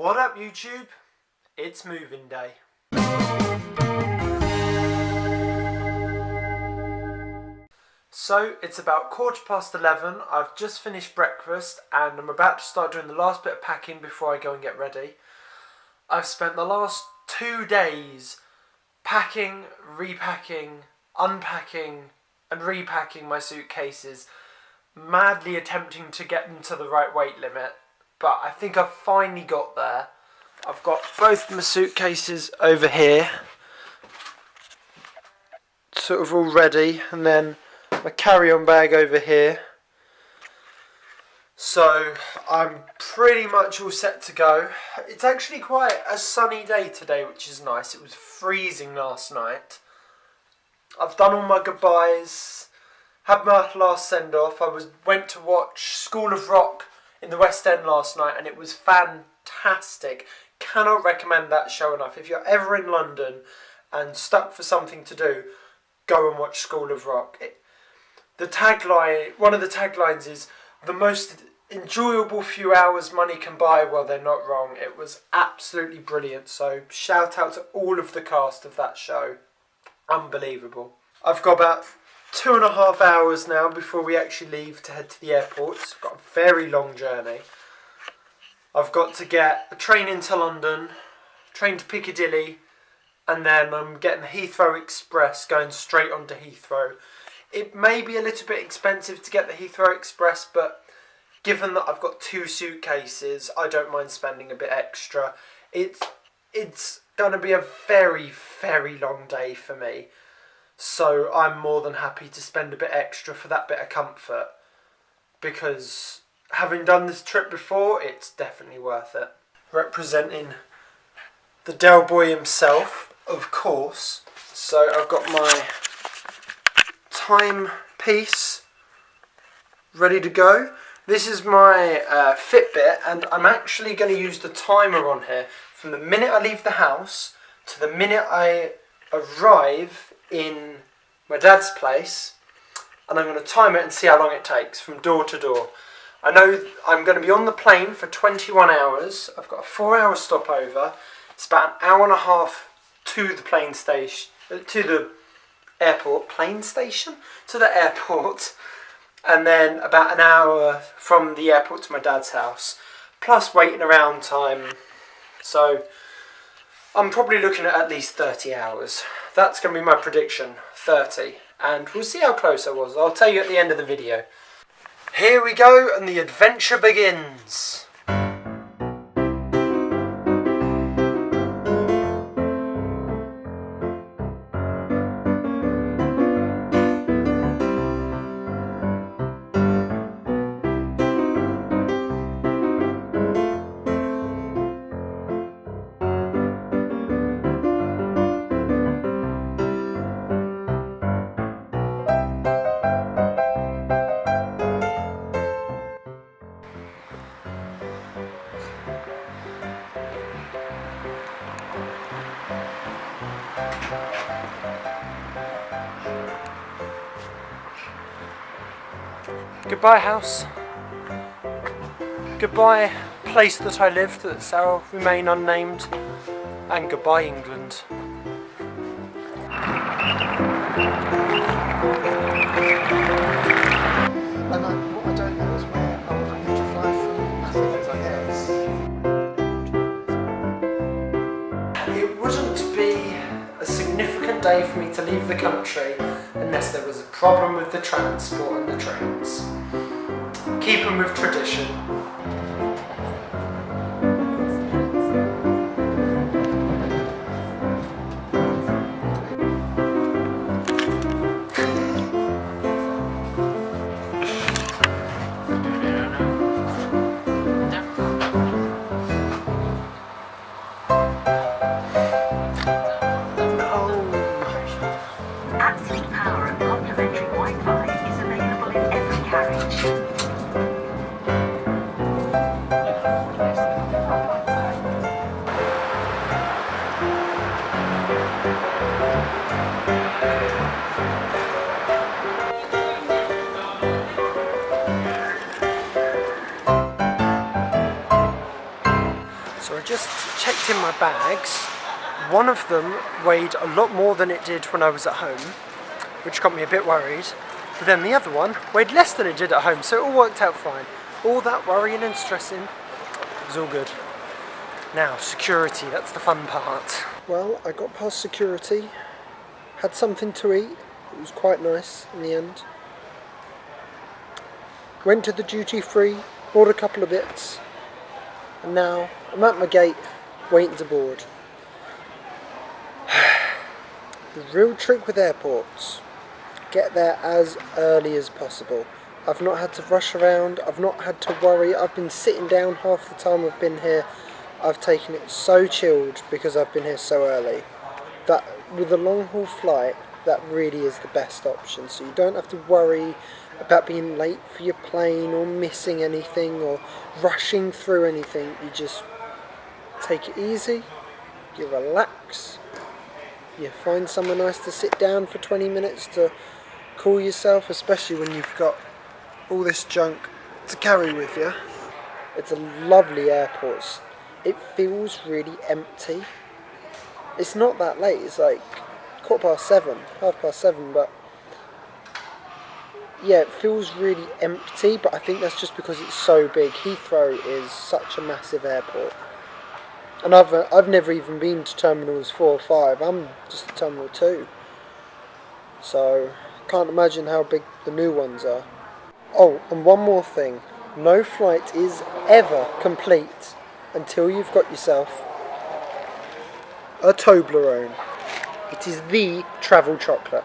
What up YouTube? It's moving day. So it's about 11:15. I've just finished breakfast and I'm about to start doing the last bit of packing before I go and get ready. I've spent the last 2 days packing, repacking, unpacking and repacking my suitcases, madly attempting to get them to the right weight limit, but I think I've finally got there. I've got both my suitcases over here, sort of all ready, and then my carry-on bag over here. So I'm pretty much all set to go. It's actually quite a sunny day today, which is nice. It was freezing last night. I've done all my goodbyes, had my last send-off. Went to watch School of Rock in the West End last night and it was fantastic. Cannot recommend that show enough. If you're ever in London and stuck for something to do, go and watch School of Rock. One of the taglines is, the most enjoyable few hours money can buy. Well, they're not wrong. It was absolutely brilliant. So shout out to all of the cast of that show. Unbelievable. I've got about 2.5 hours now before we actually leave to head to the airport. I've got a very long journey. I've got to get a train into London, train to Piccadilly, and then I'm getting the Heathrow Express going straight on to Heathrow. It may be a little bit expensive to get the Heathrow Express, but given that I've got 2 suitcases, I don't mind spending a bit extra. It's going to be a very, very long day for me. So I'm more than happy to spend a bit extra for that bit of comfort. Because having done this trip before, it's definitely worth it. Representing the Del Boy himself, of course. So I've got my timepiece ready to go. This is my Fitbit, and I'm actually going to use the timer on here from the minute I leave the house to the minute I arrive in my dad's place, and I'm going to time it and see how long it takes from door to door. I know I'm going to be on the plane for 21 hours. I've got a 4-hour stopover. It's about an hour and a half to the plane station, to the airport, to the airport, and then about an hour from the airport to my dad's house, plus waiting around time. So I'm probably looking at least 30 hours. That's going to be my prediction, 30, and we'll see how close I was. I'll tell you at the end of the video. Here we go, and the adventure begins. Goodbye house, goodbye place that I lived that shall remain unnamed, and goodbye England. And what I don't know is where I would have to fly from Athens, I guess. It wouldn't be a significant day for me to leave the country unless there was a problem with the transport and the trains. Keeping with tradition. Absolute power and complimentary Wi-Fi is available in every carriage. So I just checked in my bags. One of them weighed a lot more than it did when I was at home, which got me a bit worried. But then the other one weighed less than it did at home, so it all worked out fine. All that worrying and stressing was all good. Now, security, that's the fun part. Well, I got past security, had something to eat. It was quite nice in the end. Went to the duty free, bought a couple of bits, and now I'm at my gate waiting to board. The real trick with airports, get there as early as possible. I've not had to rush around, I've not had to worry, I've been sitting down half the time I've been here. I've taken it so chilled because I've been here so early. That with a long haul flight, that really is the best option. So you don't have to worry about being late for your plane or missing anything or rushing through anything. You just take it easy, you relax, you find somewhere nice to sit down for 20 minutes to cool yourself, especially when you've got all this junk to carry with you. It's a lovely airport. It feels really empty. It's not that late, it's like 7:15, but yeah, it feels really empty, but I think that's just because it's so big. Heathrow is such a massive airport. And I've never even been to Terminals 4 or 5, I'm just at Terminal 2. So, can't imagine how big the new ones are. Oh, and one more thing. No flight is ever complete until you've got yourself a Toblerone. It is the travel chocolate.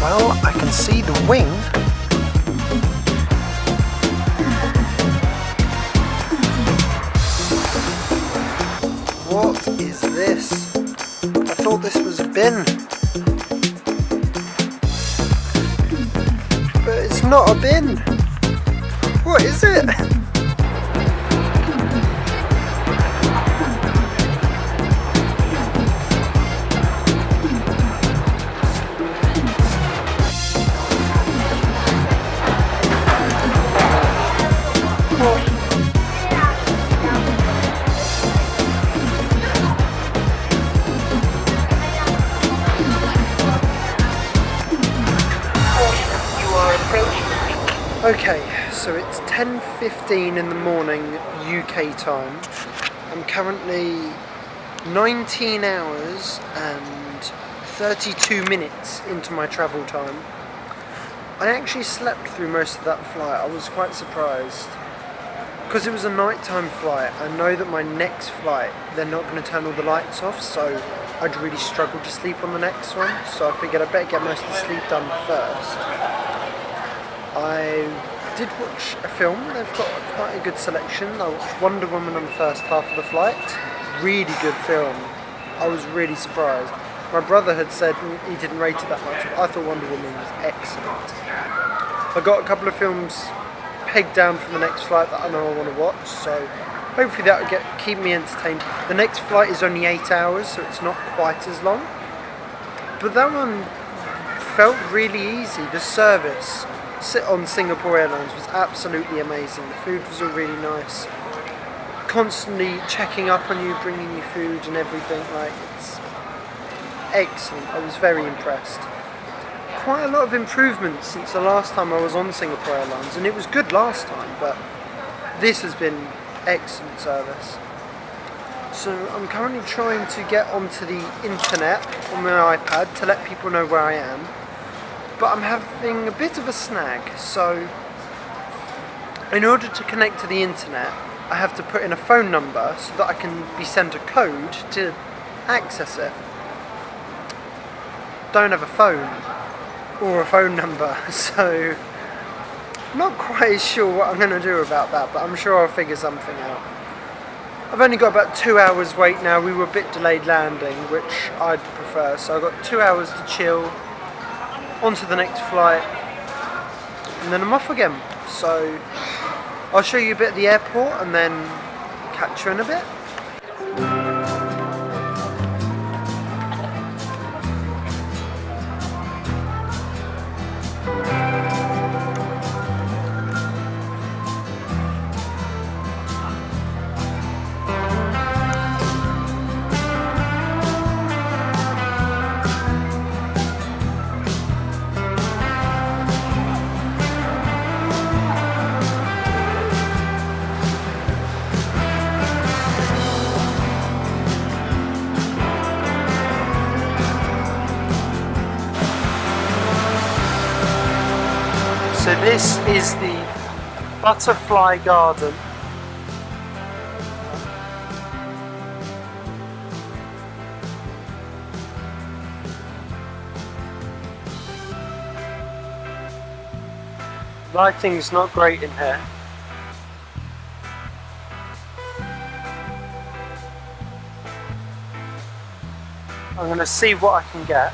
Well, I can see the wing. What is this? I thought this was a bin. But it's not a bin. What is it? Okay, so it's 10:15 in the morning UK time. I'm currently 19 hours and 32 minutes into my travel time. I actually slept through most of that flight. I was quite surprised. Because it was a nighttime flight, I know that my next flight, they're not going to turn all the lights off, so I'd really struggle to sleep on the next one. So I figured I'd better get most of the sleep done first. I did watch a film. They've got quite a good selection. I watched Wonder Woman on the first half of the flight. Really good film. I was really surprised. My brother had said he didn't rate it that much, but I thought Wonder Woman was excellent. I got a couple of films pegged down for the next flight that I know I want to watch, so hopefully that will keep me entertained. The next flight is only 8 hours, so it's not quite as long. But that one felt really easy. The service on Singapore Airlines was absolutely amazing. The food was all really nice. Constantly checking up on you, bringing you food and everything. Like, it's excellent. I was very impressed. Quite a lot of improvements since the last time I was on Singapore Airlines, and it was good last time, but this has been excellent service. So I'm currently trying to get onto the internet on my iPad to let people know where I am. But I'm having a bit of a snag, so in order to connect to the internet, I have to put in a phone number so that I can be sent a code to access it. Don't have a phone or a phone number, so Not quite sure what I'm going to do about that, but I'm sure I'll figure something out. I've only got about 2 hours wait now. We were a bit delayed landing, which I'd prefer. So I've got 2 hours to chill, on to the next flight, and then I'm off again. So I'll show you a bit of the airport and then catch you in a bit. So this is the butterfly garden. Lighting's not great in here. I'm going to see what I can get.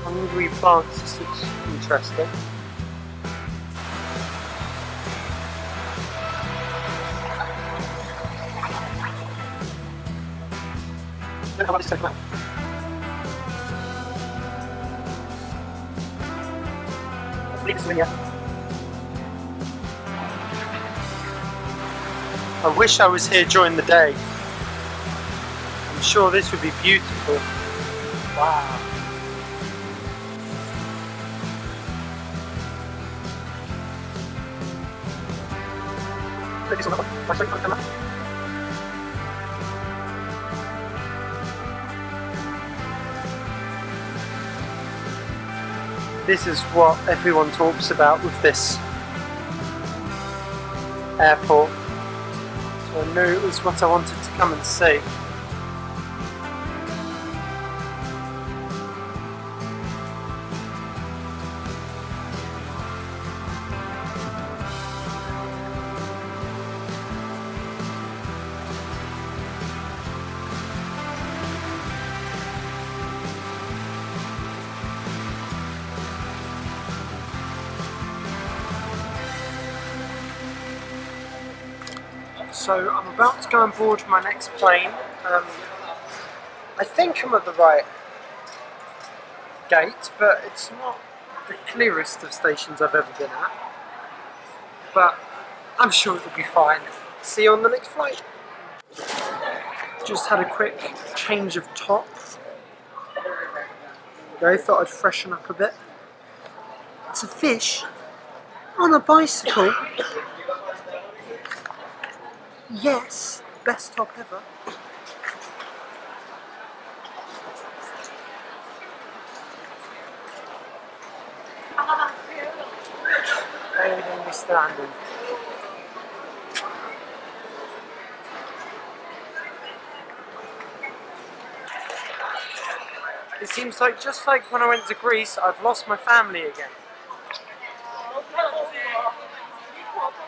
Hungry plants, this looks interesting. How about this second one? I wish I was here during the day. I'm sure this would be beautiful. Wow. This is what everyone talks about with this airport, so I knew it was what I wanted to come and see. So I'm about to go on board my next plane. I think I'm at the right gate, but it's not the clearest of stations I've ever been at. But I'm sure it'll be fine. See you on the next flight. Just had a quick change of top. I thought I'd freshen up a bit. It's a fish on a bicycle. Yes, best top ever. Where are we standing? It seems like just like when I went to Greece, I've lost my family again.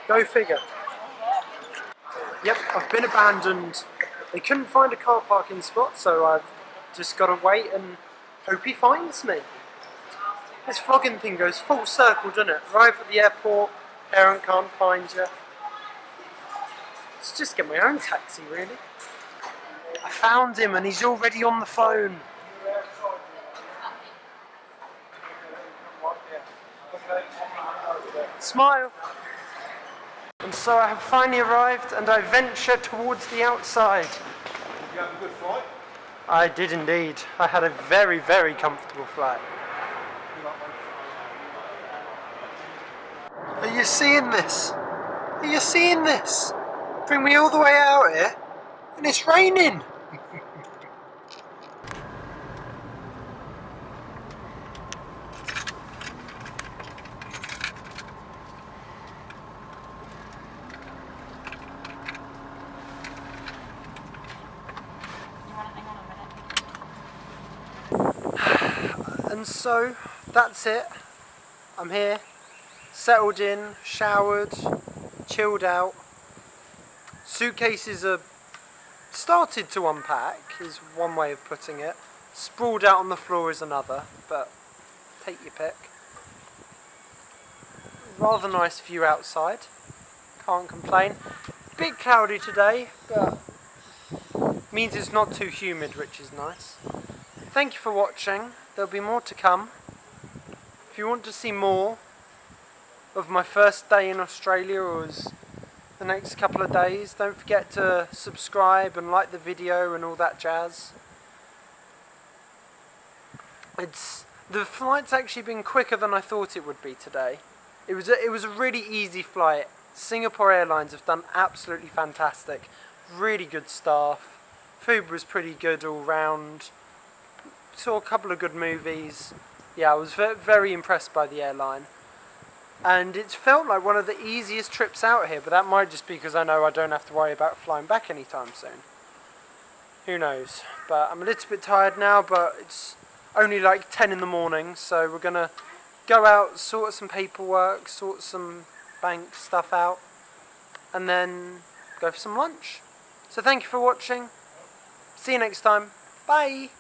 Go figure. Yep, I've been abandoned. They couldn't find a car parking spot, so I've just got to wait and hope he finds me. This vlogging thing goes full circle, doesn't it? Arrive at the airport, parent can't find you. Let's just get my own taxi, really. I found him and he's already on the phone. Smile. And so I have finally arrived and I venture towards the outside. Did you have a good flight? I did indeed. I had a very, very comfortable flight. Are you seeing this? Are you seeing this? Bring me all the way out here and it's raining. And so, that's it. I'm here. settled in, showered, chilled out. Suitcases are started to unpack is one way of putting it. Sprawled out on the floor is another, but take your pick. Rather nice view outside. Can't complain. Bit cloudy today, but means it's not too humid, which is nice. Thank you for watching. There'll be more to come. If you want to see more of my first day in Australia or the next couple of days, don't forget to subscribe and like the video and all that jazz. The flight's actually been quicker than I thought it would be today. It was a really easy flight. Singapore Airlines have done absolutely fantastic. Really good staff. Food was pretty good all round. Saw a couple of good movies. Yeah, I was very impressed by the airline. And it's felt like one of the easiest trips out here, but that might just be because I know I don't have to worry about flying back anytime soon. Who knows? But I'm a little bit tired now, but it's only like 10 in the morning, so we're going to go out, sort some paperwork, sort some bank stuff out, and then go for some lunch. So thank you for watching. See you next time. Bye!